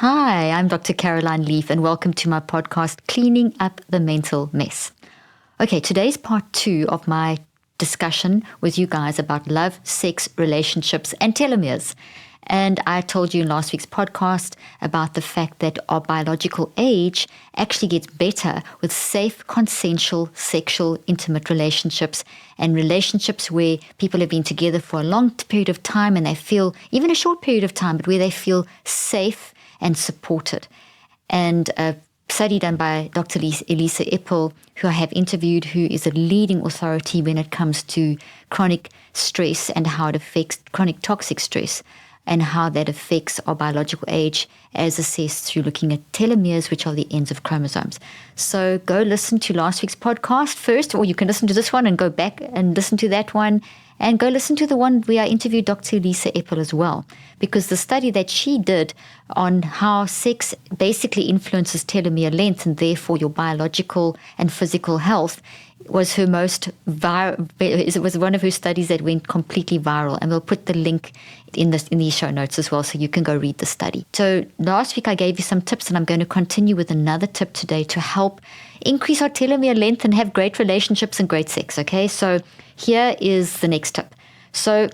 Hi, I'm Dr. Caroline Leaf, and welcome to my podcast, Cleaning Up the Mental Mess. Okay, today's part 2 of my discussion with you guys about love, sex, relationships, and telomeres. And I told you in last week's podcast about the fact that our biological age actually gets better with safe, consensual, sexual, intimate relationships and relationships where people have been together for a long period of time and they feel, even a short period of time, but where they feel safe and supported. And a study done by Dr. Elisa Ippel, who I have interviewed, who is a leading authority when it comes to chronic stress and how it affects chronic toxic stress and how that affects our biological age as assessed through looking at telomeres, which are the ends of chromosomes. So go listen to last week's podcast first, or you can listen to this one and go back and listen to that one. And go listen to the one where I interviewed Dr. Lisa Eppel as well, because the study that she did on how sex basically influences telomere length and therefore your biological and physical health was her most it was one of her studies that went completely viral. And we'll put the link in the show notes as well, so you can go read the study. So last week I gave you some tips, and I'm going to continue with another tip today to help increase our telomere length and have great relationships and great sex. Okay, so here is the next tip. So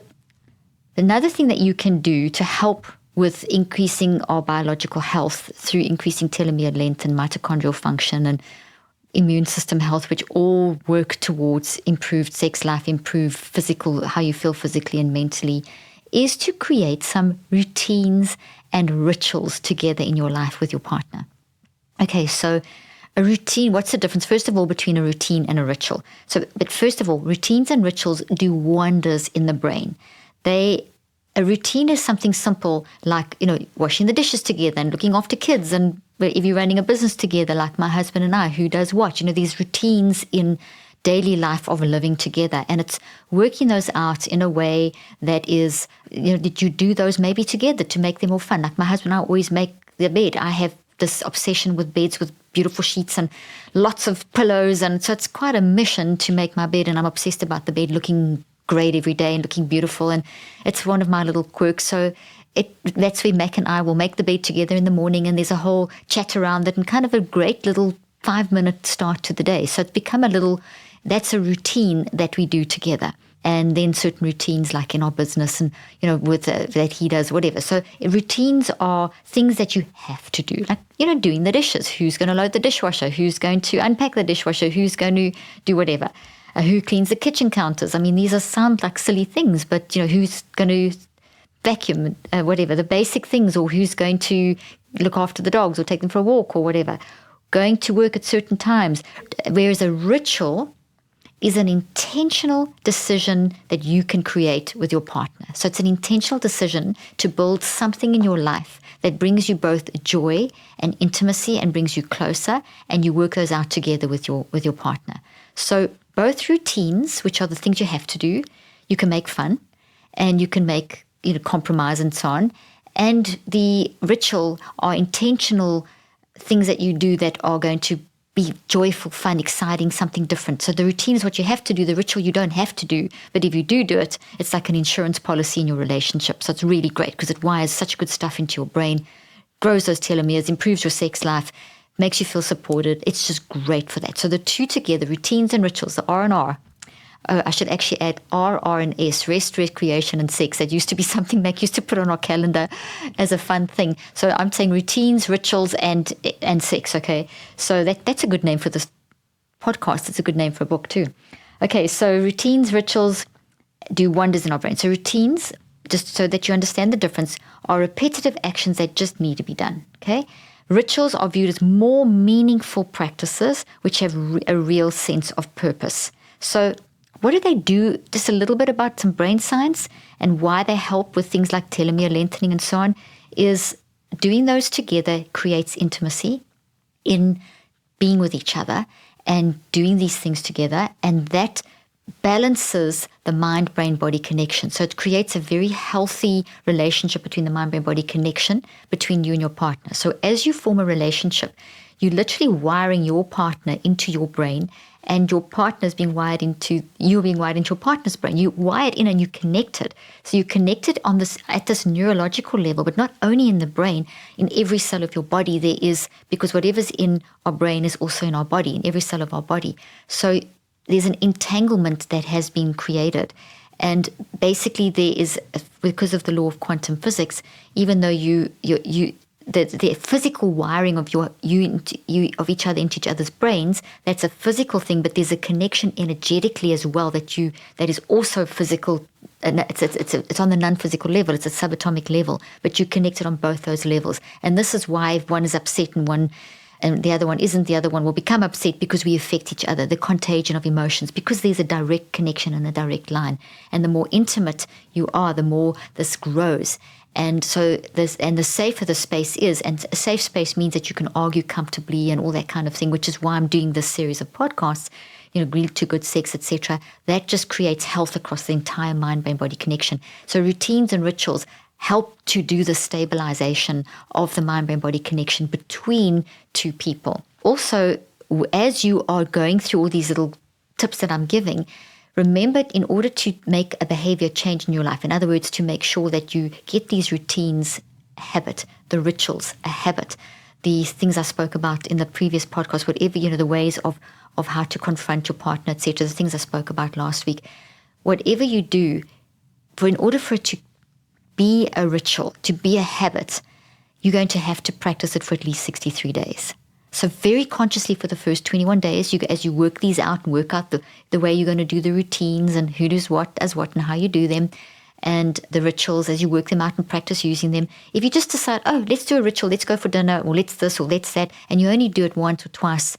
another thing that you can do to help with increasing our biological health through increasing telomere length and mitochondrial function and immune system health, which all work towards improved sex life, improved physical, how you feel physically and mentally, is to create some routines and rituals together in your life with your partner. Okay, so a routine, what's the difference, first of all, between a routine and a ritual? But first of all, routines and rituals do wonders in the brain. A routine is something simple like, washing the dishes together and looking after kids. And if you're running a business together, like my husband and I, who does what? These routines in daily life of living together. And it's working those out in a way that is, that you do those maybe together to make them more fun. Like my husband and I always make the bed. I have this obsession with beds with beautiful sheets and lots of pillows. And so it's quite a mission to make my bed. And I'm obsessed about the bed looking great every day and looking beautiful. And it's one of my little quirks. So that's where Mac and I will make the bed together in the morning. And there's a whole chat around it and kind of a great little 5-minute start to the day. So it's become that's a routine that we do together. And then certain routines like in our business and, that he does, whatever. So routines are things that you have to do, like, doing the dishes. Who's going to load the dishwasher? Who's going to unpack the dishwasher? Who's going to do whatever? Who cleans the kitchen counters? I mean, these sound like silly things, but, who's going to vacuum, whatever, the basic things, or who's going to look after the dogs or take them for a walk or whatever. Going to work at certain times. Whereas a ritual is an intentional decision that you can create with your partner. So it's an intentional decision to build something in your life that brings you both joy and intimacy and brings you closer, and you work those out together with your partner. So both routines, which are the things you have to do, you can make fun and you can make compromise and so on. And the ritual are intentional things that you do that are going to be joyful, fun, exciting, something different. So the routine is what you have to do. The ritual you don't have to do. But if you do it, it's like an insurance policy in your relationship. So it's really great because it wires such good stuff into your brain, grows those telomeres, improves your sex life, makes you feel supported. It's just great for that. So the two together, routines and rituals, the R and R. I should actually add R and S, rest, recreation, and sex. That used to be something Mac used to put on our calendar as a fun thing. So I'm saying routines, rituals, and sex, okay? So that's a good name for this podcast. It's a good name for a book too. Okay, so routines, rituals do wonders in our brain. So routines, just so that you understand the difference, are repetitive actions that just need to be done, okay? Rituals are viewed as more meaningful practices which have a real sense of purpose. So what do they do? Just a little bit about some brain science and why they help with things like telomere lengthening and so on, is doing those together creates intimacy in being with each other and doing these things together, and that balances the mind-brain-body connection. So it creates a very healthy relationship between the mind-brain-body connection between you and your partner. So as you form a relationship, You're literally wiring your partner into your brain, and your partner's being wired into you, being wired into your partner's brain. You wire it in and you connect it. So you connect it on this at this neurological level, but not only in the brain, in every cell of your body there is, because whatever's in our brain is also in our body, in every cell of our body. So there's an entanglement that has been created. And basically there is, because of the law of quantum physics, even though the physical wiring of you of each other into each other's brains, that's a physical thing, but there's a connection energetically as well that is also physical, and it's on the non-physical level, it's a subatomic level, but you connect it on both those levels. And this is why if one is upset and the other one isn't, the other one will become upset, because we affect each other, the contagion of emotions, because there's a direct connection and a direct line. And the more intimate you are, the more this grows. And so the safer the space is, and a safe space means that you can argue comfortably and all that kind of thing, which is why I'm doing this series of podcasts, Agree to Good Sex, etc. That just creates health across the entire mind-brain-body connection. So routines and rituals help to do the stabilization of the mind-brain-body connection between two people. Also, as you are going through all these little tips that I'm giving, remember, in order to make a behavior change in your life, in other words, to make sure that you get these routines a habit, the rituals a habit, the things I spoke about in the previous podcast, whatever, the ways of how to confront your partner, etc., the things I spoke about last week, whatever you do, in order for it to be a ritual, to be a habit, you're going to have to practice it for at least 63 days. So very consciously for the first 21 days, as you work these out and work out the way you're going to do the routines and who does what, as what, and how you do them, and the rituals as you work them out and practice using them. If you just decide, let's do a ritual, let's go for dinner, or let's this, or let's that, and you only do it once or twice,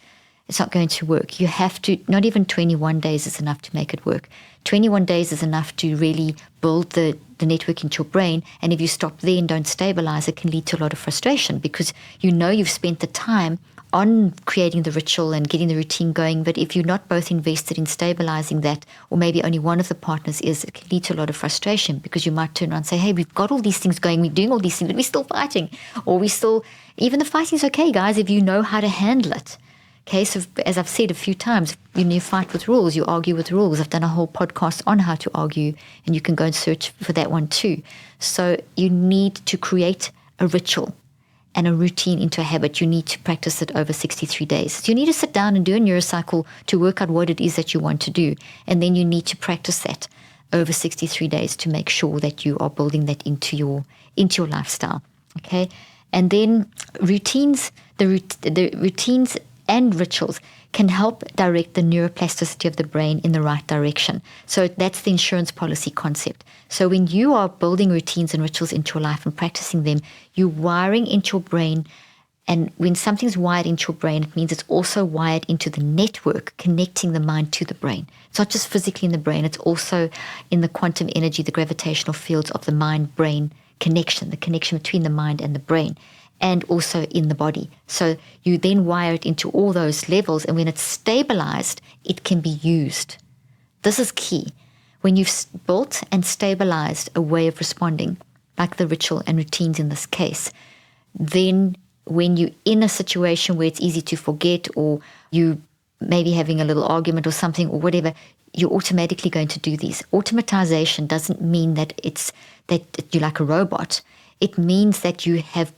it's not going to work. You have to, not even 21 days is enough to make it work. 21 days is enough to really build the network into your brain. And if you stop there and don't stabilize, it can lead to a lot of frustration, because you've spent the time on creating the ritual and getting the routine going. But if you're not both invested in stabilizing that, or maybe only one of the partners is, it can lead to a lot of frustration, because you might turn around and say, hey, we've got all these things going, we're doing all these things, but we're still fighting. Or even the fighting's okay, guys, if you know how to handle it. Okay, so as I've said a few times, you fight with rules, you argue with rules. I've done a whole podcast on how to argue, and you can go and search for that one too. So you need to create a ritual and a routine into a habit. You need to practice it over 63 days. So you need to sit down and do a neurocycle to work out what it is that you want to do. And then you need to practice that over 63 days to make sure that you are building that into your lifestyle. Okay, and then routines, the routines and rituals can help direct the neuroplasticity of the brain in the right direction. So that's the insurance policy concept. So when you are building routines and rituals into your life and practicing them, you're wiring into your brain. And when something's wired into your brain, it means it's also wired into the network connecting the mind to the brain. It's not just physically in the brain, it's also in the quantum energy, the gravitational fields of the mind-brain connection, the connection between the mind and the brain, and also in the body. So you then wire it into all those levels, and when it's stabilized, it can be used. This is key. When you've built and stabilized a way of responding, like the ritual and routines in this case, then when you're in a situation where it's easy to forget, or you maybe having a little argument or something or whatever, you're automatically going to do these. Automatization doesn't mean that you're like a robot. It means that you have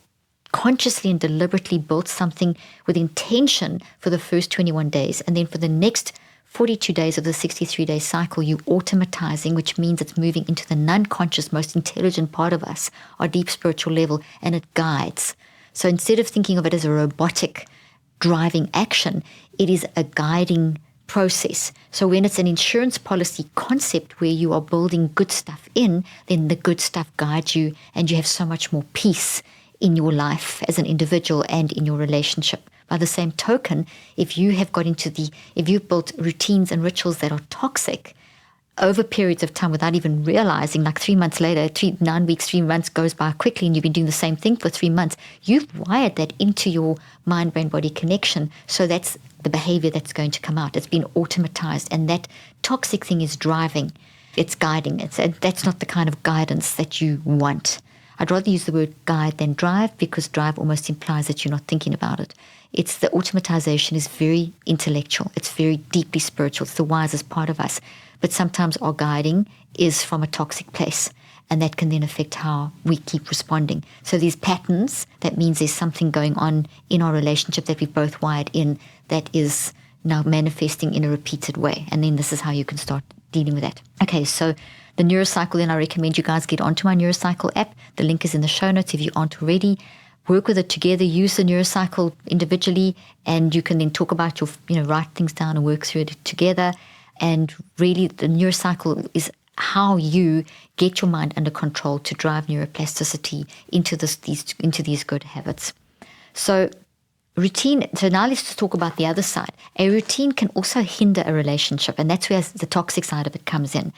consciously and deliberately built something with intention for the first 21 days. And then for the next 42 days of the 63-day cycle, you're automatizing, which means it's moving into the non-conscious, most intelligent part of us, our deep spiritual level, and it guides. So instead of thinking of it as a robotic driving action, it is a guiding process. So when it's an insurance policy concept where you are building good stuff in, then the good stuff guides you, and you have so much more peace in your life as an individual and in your relationship. By the same token, if you've built routines and rituals that are toxic over periods of time without even realizing, like 3 months later, 9 weeks, 3 months goes by quickly, and you've been doing the same thing for 3 months, you've wired that into your mind-brain-body connection. So that's the behavior that's going to come out. It's been automatized, and that toxic thing is driving. It's guiding. That's not the kind of guidance that you want. I'd rather use the word guide than drive, because drive almost implies that you're not thinking about it. It's the automatization is very intellectual. It's very deeply spiritual. It's the wisest part of us. But sometimes our guiding is from a toxic place, and that can then affect how we keep responding. So these patterns, that means there's something going on in our relationship that we've both wired in that is now manifesting in a repeated way. And then this is how you can start dealing with that. Okay, so the neurocycle, then I recommend you guys get onto my neurocycle app. The link is in the show notes if you aren't already. Work with it together, use the neurocycle individually, and you can then talk about your, write things down and work through it together. And really, the neurocycle is how you get your mind under control to drive neuroplasticity into these good habits. So routine, so now let's just talk about the other side. A routine can also hinder a relationship, and that's where the toxic side of it comes in,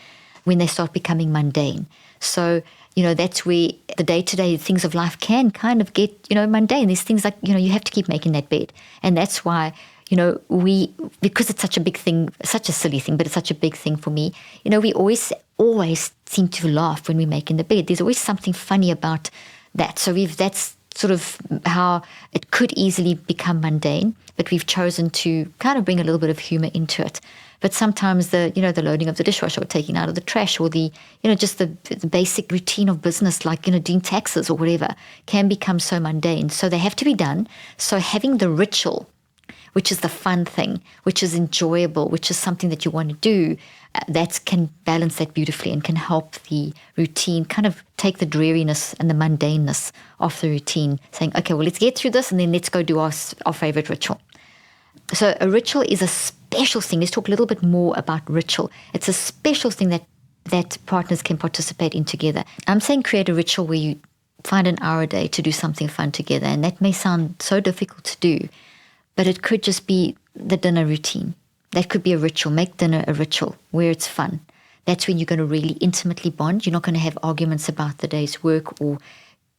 when they start becoming mundane. So, that's where the day-to-day things of life can kind of get, mundane. There's things like, you have to keep making that bed. And that's why, because it's such a big thing, such a silly thing, but it's such a big thing for me, we always seem to laugh when we're making the bed. There's always something funny about that. So that's sort of how it could easily become mundane, but we've chosen to kind of bring a little bit of humor into it. But sometimes the loading of the dishwasher or taking out of the trash or just the basic routine of business, like, doing taxes or whatever, can become so mundane. So they have to be done. So having the ritual, which is the fun thing, which is enjoyable, which is something that you want to do, that can balance that beautifully and can help the routine kind of take the dreariness and the mundaneness off the routine, saying, okay, well, let's get through this and then let's go do our favorite ritual. So a ritual is a special thing. Let's talk a little bit more about ritual. It's a special thing that partners can participate in together. I'm saying create a ritual where you find an hour a day to do something fun together. And that may sound so difficult to do, but it could just be the dinner routine. That could be a ritual. Make dinner a ritual where it's fun. That's when you're going to really intimately bond. You're not going to have arguments about the day's work, or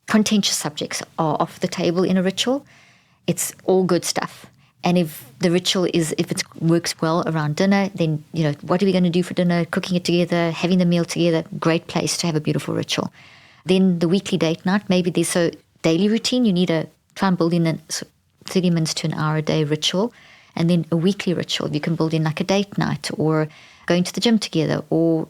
contentious subjects are off the table in a ritual. It's all good stuff. And if the ritual if it works well around dinner, then, what are we going to do for dinner? Cooking it together, having the meal together, great place to have a beautiful ritual. Then the weekly date night, maybe there's a daily routine. You need to try and build in a 30 minutes to an hour a day ritual. And then a weekly ritual, you can build in like a date night or going to the gym together or,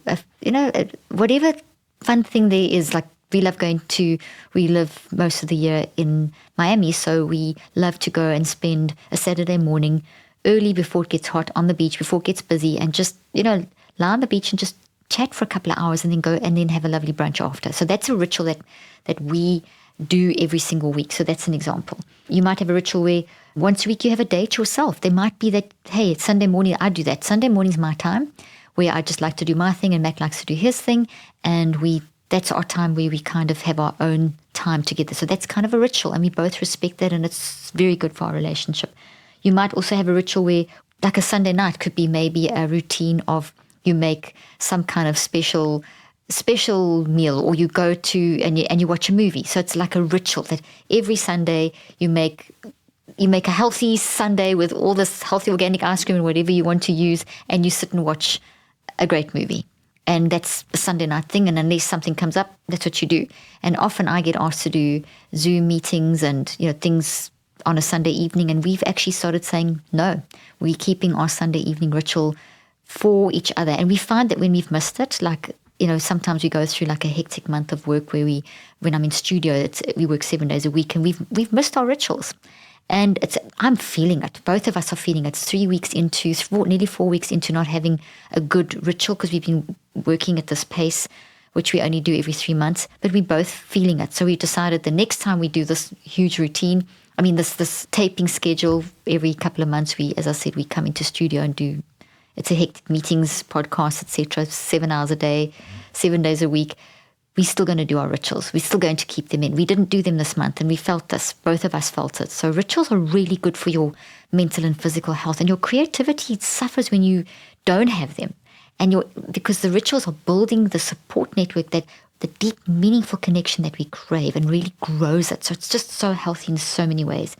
whatever fun thing there is. Like we live most of the year in Miami, so we love to go and spend a Saturday morning early before it gets hot on the beach, before it gets busy, and just, lie on the beach and just chat for a couple of hours and then go and then have a lovely brunch after. So that's a ritual that we do every single week. So that's an example. You might have a ritual where once a week you have a date yourself. There might be that, hey, it's Sunday morning, I do that. Sunday morning is my time where I just like to do my thing and Mac likes to do his thing. And that's our time where we kind of have our own time together. So that's kind of a ritual, and we both respect that, and it's very good for our relationship. You might also have a ritual where, like a Sunday night could be maybe a routine of you make some kind of special meal, or you go to and you watch a movie. So it's like a ritual that every Sunday you make a healthy Sunday with all this healthy organic ice cream and whatever you want to use, and you sit and watch a great movie. And that's a Sunday night thing, and unless something comes up, that's what you do. And often I get asked to do Zoom meetings and things on a Sunday evening, and we've actually started saying, no, we're keeping our Sunday evening ritual for each other. And we find that when we've missed it, like, sometimes we go through like a hectic month of work where when I'm in studio, we work 7 days a week, and we've missed our rituals. And I'm feeling it. Both of us are feeling it. It's 3 weeks into, nearly 4 weeks into not having a good ritual, because we've been working at this pace, which we only do every 3 months, but we're both feeling it. So we decided the next time we do this huge routine, this taping schedule every couple of months, as I said, we come into studio and do, it's a hectic meetings, podcasts, etc., 7 hours a day, 7 days a week. We're still going to do our rituals. We're still going to keep them in. We didn't do them this month, and we felt this. Both of us felt it. So rituals are really good for your mental and physical health, and your creativity suffers when you don't have them. And because the rituals are building the support network, that the deep, meaningful connection that we crave, and really grows it. So it's just so healthy in so many ways.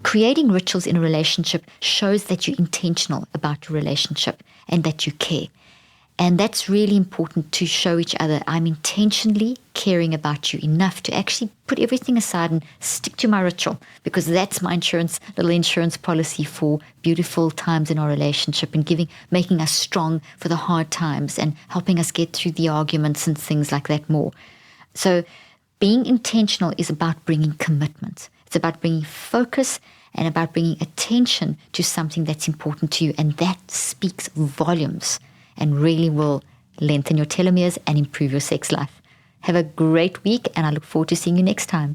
Creating rituals in a relationship shows that you're intentional about your relationship and that you care. And that's really important to show each other, I'm intentionally caring about you enough to actually put everything aside and stick to my ritual, because that's my little insurance policy for beautiful times in our relationship and making us strong for the hard times and helping us get through the arguments and things like that more. So being intentional is about bringing commitment. It's about bringing focus and about bringing attention to something that's important to you. And that speaks volumes and really will lengthen your telomeres and improve your sex life. Have a great week, and I look forward to seeing you next time.